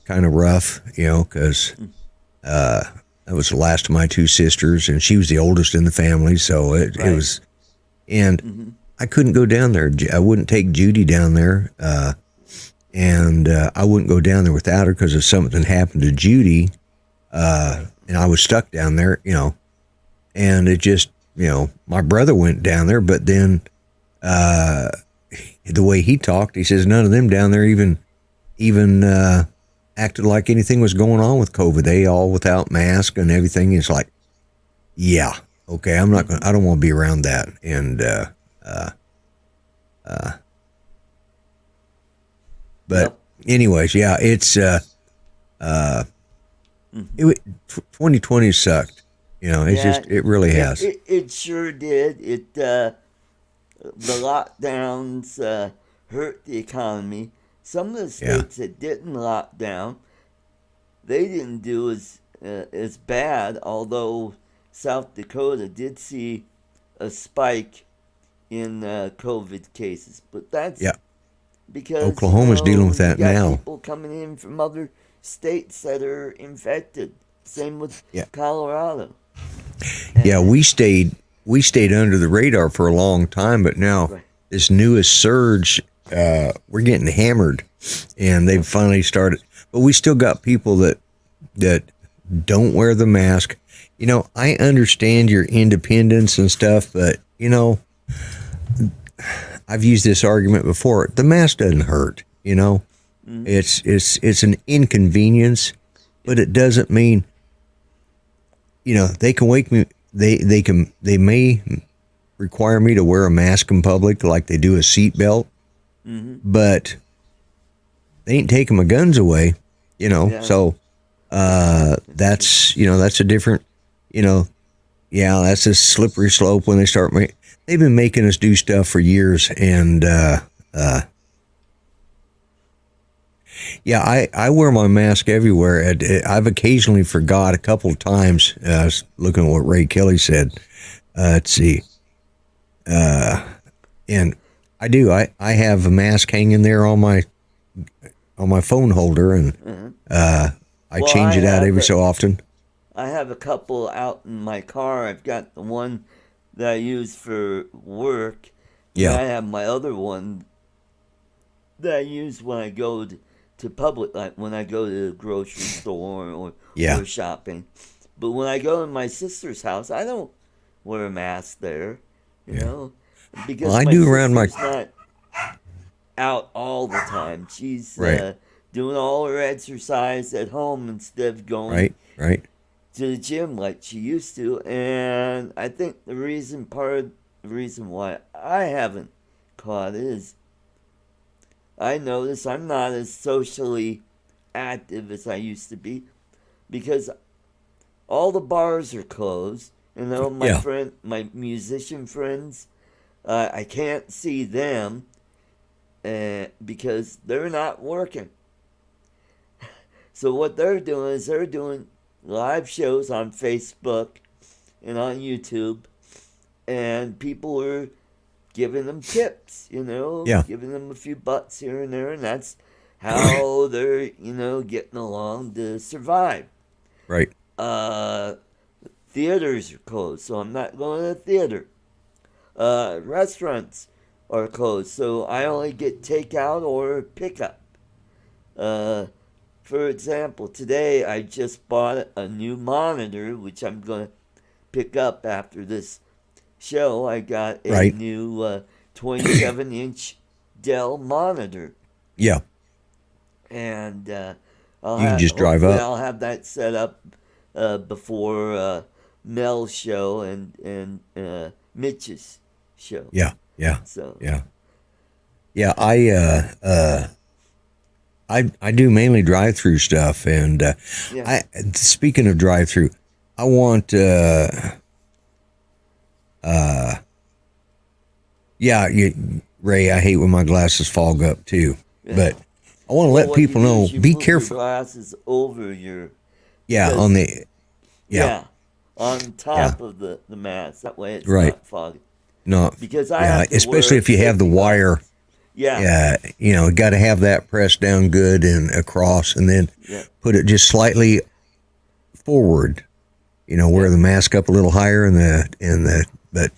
kind of rough, you know, because that was the last of my two sisters, and she was the oldest in the family, so it was, and I couldn't go down there. I wouldn't take Judy down there, and I wouldn't go down there without her because if something happened to Judy, and I was stuck down there, you know, and it just, you know, my brother went down there, but then the way he talked, he says none of them down there even acted like anything was going on with COVID. They all without mask and everything. It's like, yeah, okay, I don't want to be around that. And but anyways, yeah, it's 2020 sucked. You know, it's just, it really has. It sure did. The lockdowns hurt the economy. Some of the states that didn't lock down, they didn't do as bad, although South Dakota did see a spike in COVID cases. But that's because Oklahoma's dealing with that you got now. people coming in from other states that are infected. Same with Colorado. Yeah, we stayed under the radar for a long time, but now this newest surge, we're getting hammered, and they've finally started. But we still got people that don't wear the mask. You know, I understand your independence and stuff, but you know, I've used this argument before. The mask doesn't hurt. You know, it's an inconvenience, but it doesn't mean. You know, they can wake me. They may require me to wear a mask in public, like they do a seatbelt, but they ain't taking my guns away. You know, so that's a different. You know, that's a slippery slope when they start. They've been making us do stuff for years, and I wear my mask everywhere. I've occasionally forgot a couple of times. I was looking at what Ray Kelly said. Let's see. And I do. I have a mask hanging there on my phone holder, and I change it out every so often. I have a couple out in my car. I've got the one that I use for work. Yeah. And I have my other one that I use when I go to public, like when I go to the grocery store or shopping. But when I go to my sister's house, I don't wear a mask there, you know, because I do around my not out all the time. She's doing all her exercise at home instead of going to the gym like she used to. And I think part of the reason why I haven't caught it is I notice I'm not as socially active as I used to be because all the bars are closed. You know, my musician friends, I can't see them because they're not working. So what they're doing is they're doing live shows on Facebook and on YouTube, and people are giving them tips, you know, giving them a few bucks here and there, and that's how they're, you know, getting along to survive. Right. Theaters are closed, so I'm not going to the theater. Restaurants are closed, so I only get takeout or pickup. For example, today I just bought a new monitor, which I'm going to pick up after this show. I got a new 27-inch Dell monitor. Yeah. And You can just drive Hopefully up. I'll have that set up before Mel's show and Mitch's show. Yeah, yeah, So yeah, yeah. I do mainly drive-through stuff, and yeah, I speaking of drive-through, I want yeah, Ray. I hate when my glasses fog up too, yeah. but I want to Well, let what you people do know. is you Be move your careful. glasses over your Yeah, on because the yeah, yeah, on yeah, top of the mask. That way it's right. not foggy. No, Because I yeah, have to especially wear if you have the safety wire. glasses. Yeah, Yeah, got to have that pressed down good and across, and then yeah, put it just slightly forward. yeah. Wear the mask up a little higher, and the. But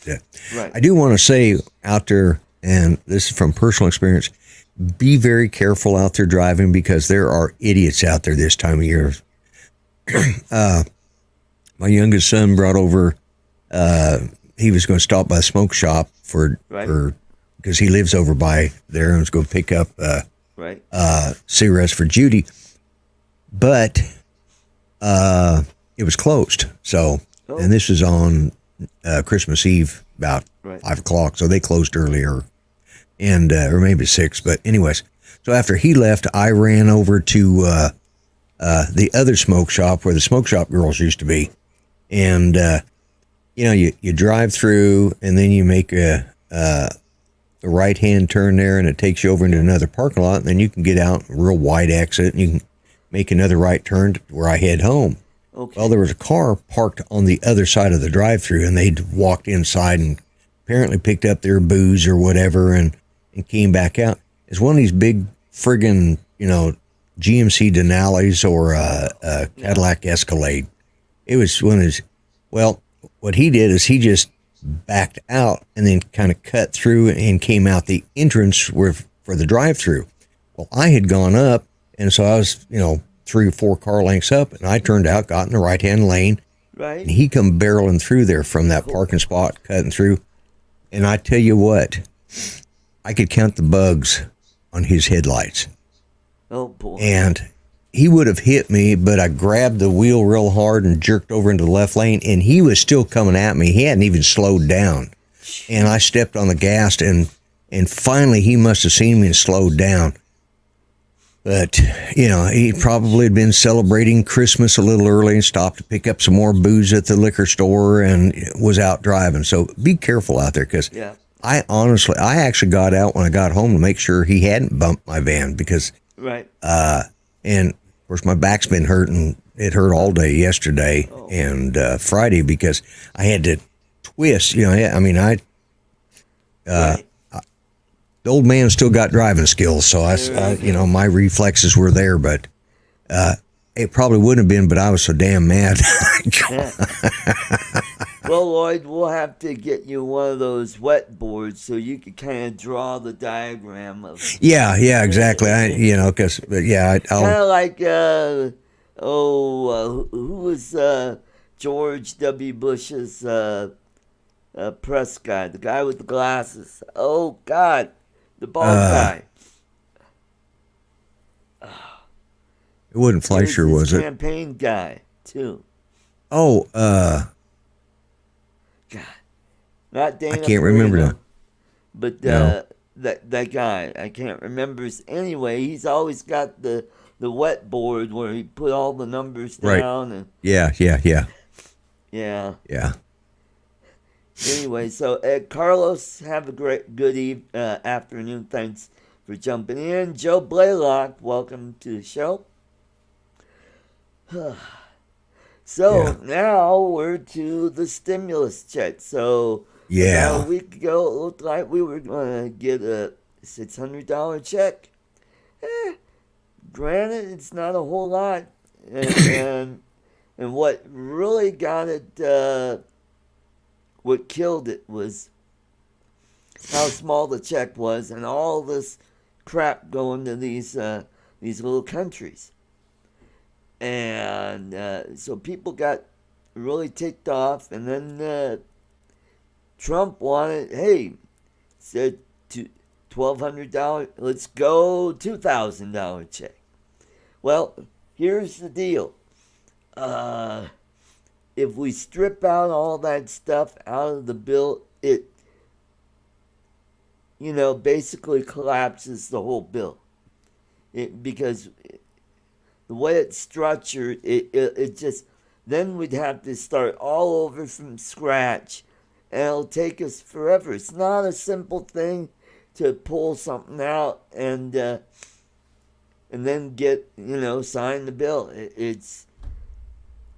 Right. I do want to say out there, and this is from personal experience, be very careful out there driving because there are idiots out there this time of year. My youngest son brought over. He was going to stop by a smoke shop for Right. for because he lives over by there and was going to pick up Right. cigarettes for Judy, but it was closed. So, Oh. and this was on Christmas Eve about Right. 5 o'clock. So they closed earlier, and or maybe 6. But anyways, so after he left, I ran over to the other smoke shop where the smoke shop girls used to be, and you drive through, and then you make a right hand turn there, and it takes you over into another parking lot, and then you can get out a real wide exit, and you can make another right turn to where I head home. Okay. Well, there was a car parked on the other side of the drive-through, and they'd walked inside and apparently picked up their booze or whatever, and came back out. It's one of these big friggin', GMC Denali's or a Cadillac Escalade. It was one of his. Well, what he did is he just backed out and then kind of cut through and came out the entrance for the drive-through. Well, I had gone up, and so I was, 3 or 4 car lengths up, and I turned out, got in the right-hand lane, Right. and he come barreling through there from that parking spot, cutting through. And I tell you what, I could count the bugs on his headlights. Oh boy. And he would have hit me, but I grabbed the wheel real hard and jerked over into the left lane, and he was still coming at me. He hadn't even slowed down. And I stepped on the gas, and finally he must have seen me and slowed down. But, he probably had been celebrating Christmas a little early and stopped to pick up some more booze at the liquor store and was out driving. So be careful out there, because Yeah. I actually got out when I got home to make sure he hadn't bumped my van, because Right. and of course my back's been hurting. It hurt all day yesterday and Friday, because I had to twist. Right. The old man still got driving skills, so my reflexes were there, but it probably wouldn't have been. But I was so damn mad. Yeah. Well, Lloyd, we'll have to get you one of those wet boards so you can kind of draw the diagram of. Yeah, exactly. I'll Kind of like who was George W. Bush's press guy, the guy with the glasses. Oh God, the bald guy. it wasn't Fleischer, He was his it? campaign guy too. Oh, God, not Dana. I can't remember Perino, now. but No. that guy, I can't remember his. Anyway, he's always got the wet board where he put all the numbers Right. down and Yeah. yeah. Yeah. Anyway, so Carlos, have a good afternoon. Thanks for jumping in. Joe Blaylock, welcome to the show. So now we're to the stimulus check. So Yeah. about a week ago, it looked like we were going to get a $600 check. Granted, it's not a whole lot, and what really got it, what killed it was how small the check was, and all this crap going to these little countries. And so people got really ticked off, and then Trump said $1,200, let's go $2,000 check. Well, here's the deal. If we strip out all that stuff out of the bill, it, basically collapses the whole bill. Because the way it's structured, it just, then we'd have to start all over from scratch, and it'll take us forever. It's not a simple thing to pull something out and then get, sign the bill. It is.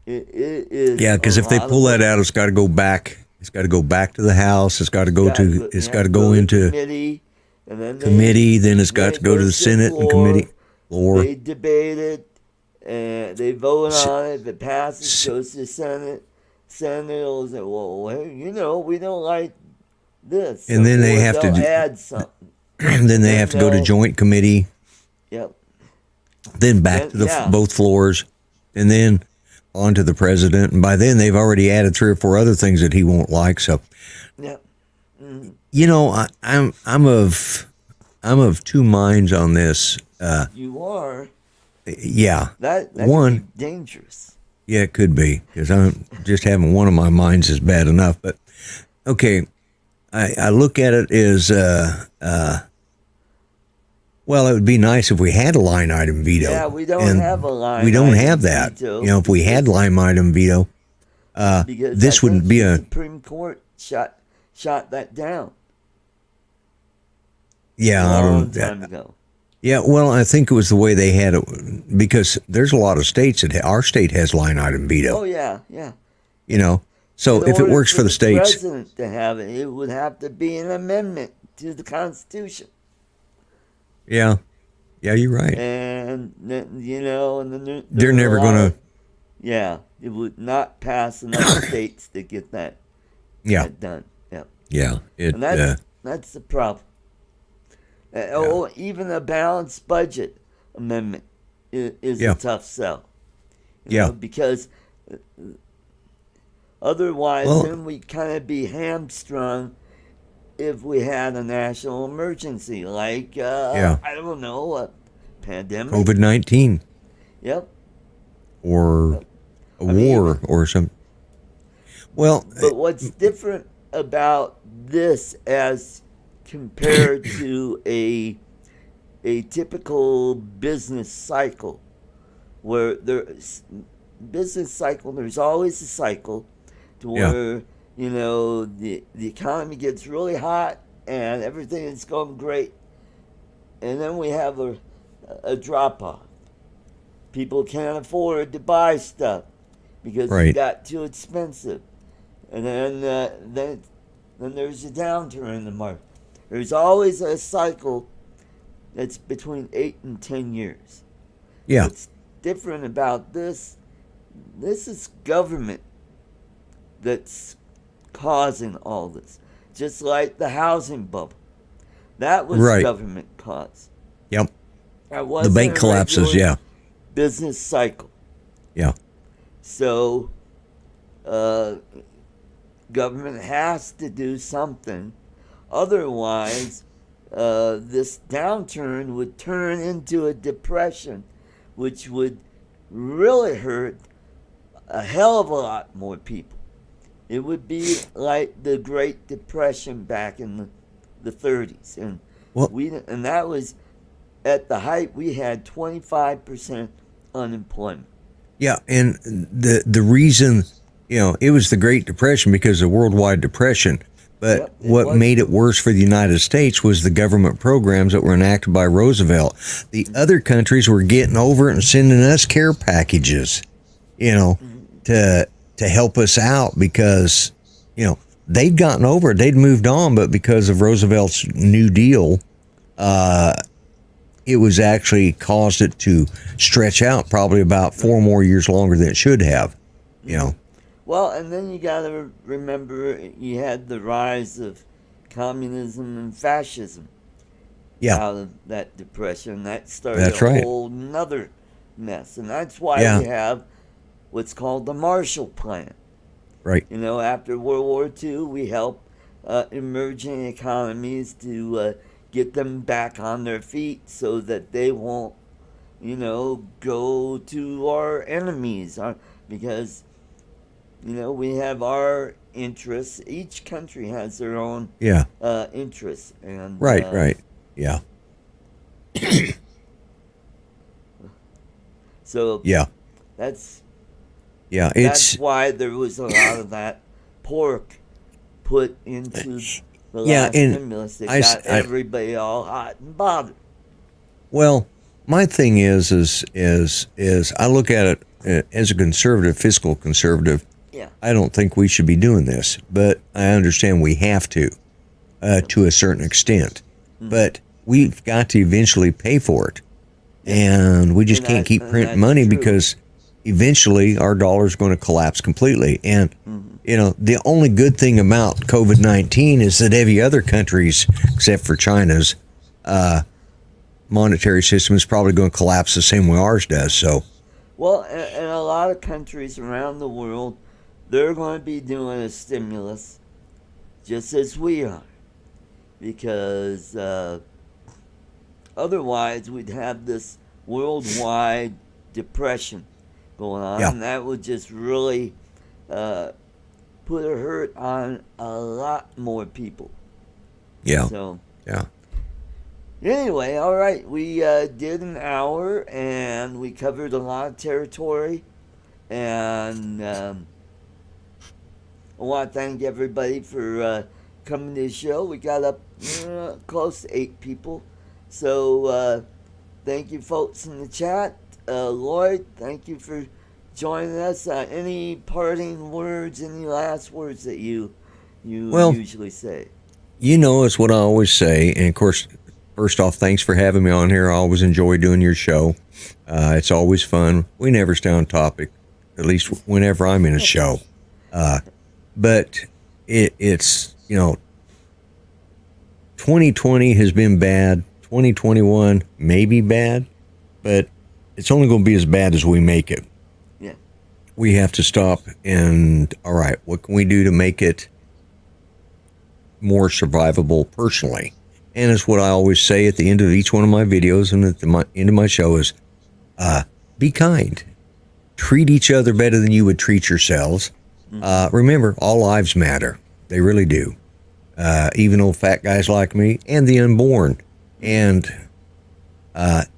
Yeah, because if they pull that out, it's got to go back. It's got to go back to the House. It's got to go to. It's got to go into committee, and then then it's got to go to the Senate and committee. Floor. They debate it, and they vote on it. If it passes, it goes to the Senate. Senate will say, "Well, we don't like this," and then they have to add something. And then they have to go to joint committee. Yep. Then back to both floors, and then on to the president. And by then, they've already added 3 or 4 other things that he won't like. So, yep. Mm-hmm. I'm of two minds on this. You are. Yeah. That one could be dangerous. Yeah, it could be, because I'm just having one of my minds is bad enough. But okay, I look at it as well, it would be nice if we had a line item veto. Yeah, we don't have a line. We don't have that. Veto, if we had line item veto, this wouldn't be a Supreme Court shot that down. Yeah, a long time ago. Yeah, well, I think it was the way they had it, because there's a lot of states that our state has line item veto. Oh yeah, yeah. So if it works for the states, president to have it, it would have to be an amendment to the Constitution. Yeah, you're right. And and they're never going to. Yeah, it would not pass enough states to get that. Done. Yeah. Yeah, and that's the problem. Even a balanced budget amendment is a tough sell. Because otherwise, then we kind of be hamstrung if we had a national emergency, like I don't know, a pandemic, COVID-19. Yep. Or a war or some. Well, but what's different about this as compared to a typical business cycle, where there's always a cycle to where the economy gets really hot and everything is going great, and then we have a drop off. People can't afford to buy stuff because it got too expensive, and then there's a downturn in the market. There's always a cycle that's between 8 and 10 years. Yeah. What's different about this is government that's causing all this. Just like the housing bubble. That was government caused. Yep. The bank collapses, business cycle. Yeah. So, government has to do something. Otherwise, this downturn would turn into a depression, which would really hurt a hell of a lot more people. It would be like the Great Depression back in the 30s, and that was at the height. We had 25% unemployment. Yeah, and the reason, it was the Great Depression because of the worldwide depression. But what made it worse for the United States was the government programs that were enacted by Roosevelt. The other countries were getting over it and sending us care packages, to help us out because, they'd gotten over it. They'd moved on, but because of Roosevelt's New Deal, it was actually caused it to stretch out probably about 4 more years longer than it should have, Well, and then you got to remember you had the rise of communism and fascism out of that depression. That started a whole nother mess. And that's why we have what's called the Marshall Plan. Right. After World War II, we helped emerging economies to get them back on their feet so that they won't go to our enemies, because we have our interests. Each country has their own Yeah. interests, and Right. Right. Yeah. so Yeah. that's Yeah. that's It's why there was a lot of that pork put into the yeah, last and stimulus that I, got everybody all hot and bothered. well, my thing is I look at it as a conservative, fiscal conservative. Yeah. I don't think we should be doing this, but I understand we have to a certain extent. But we've got to eventually pay for it, and we just And can't keep and printing that's money true. because eventually our dollar is going to collapse completely. And the only good thing about COVID-19 is that every other countries, except for China's, monetary system is probably going to collapse the same way ours does. So, Well, and a lot of countries around the world, they're going to be doing a stimulus just as we are, because otherwise we'd have this worldwide depression going on, yeah, and that would just really uh, put a hurt on a lot more people. yeah, So yeah. anyway, all right, we did an hour and we covered a lot of territory, and I want to thank everybody for coming to the show. We got up close to 8 people. So thank you, folks in the chat. Lloyd, thank you for joining us. Any parting words, any last words that you Well, usually say? it's what I always say. And of course, first off, thanks for having me on here. I always enjoy doing your show. It's always fun. We never stay on topic, at least whenever I'm in a show. But it's 2020 has been bad. 2021 may be bad, but it's only going to be as bad as we make it. Yeah. We have to stop and, all right, what can we do to make it more survivable personally? And it's what I always say at the end of each one of my videos and at the end of my show is, be kind. Treat each other better than you would treat yourselves. Remember, all lives matter. They really do. Even old fat guys like me and the unborn. And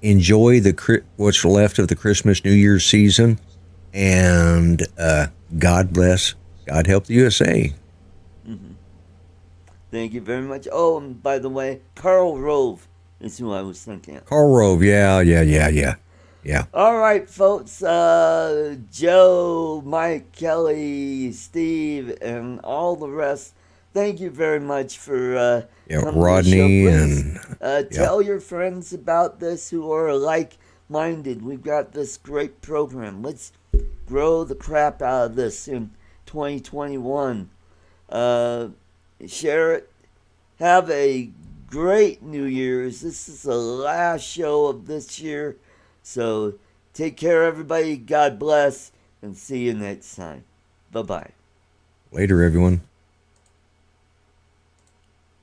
enjoy what's left of the Christmas, New Year's season. And God bless. God help the USA. Thank you very much. Oh, and by the way, Karl Rove is who I was thinking of. Karl Rove, yeah. All right, folks. Joe, Mike, Kelly, Steve, and all the rest. Thank you very much for coming Rodney to the show. and Tell your friends about this who are like-minded. We've got this great program. Let's grow the crap out of this in 2021. Share it. Have a great New Year's. This is the last show of this year. So take care, everybody. God bless. And see you next time. Bye-bye. later, everyone.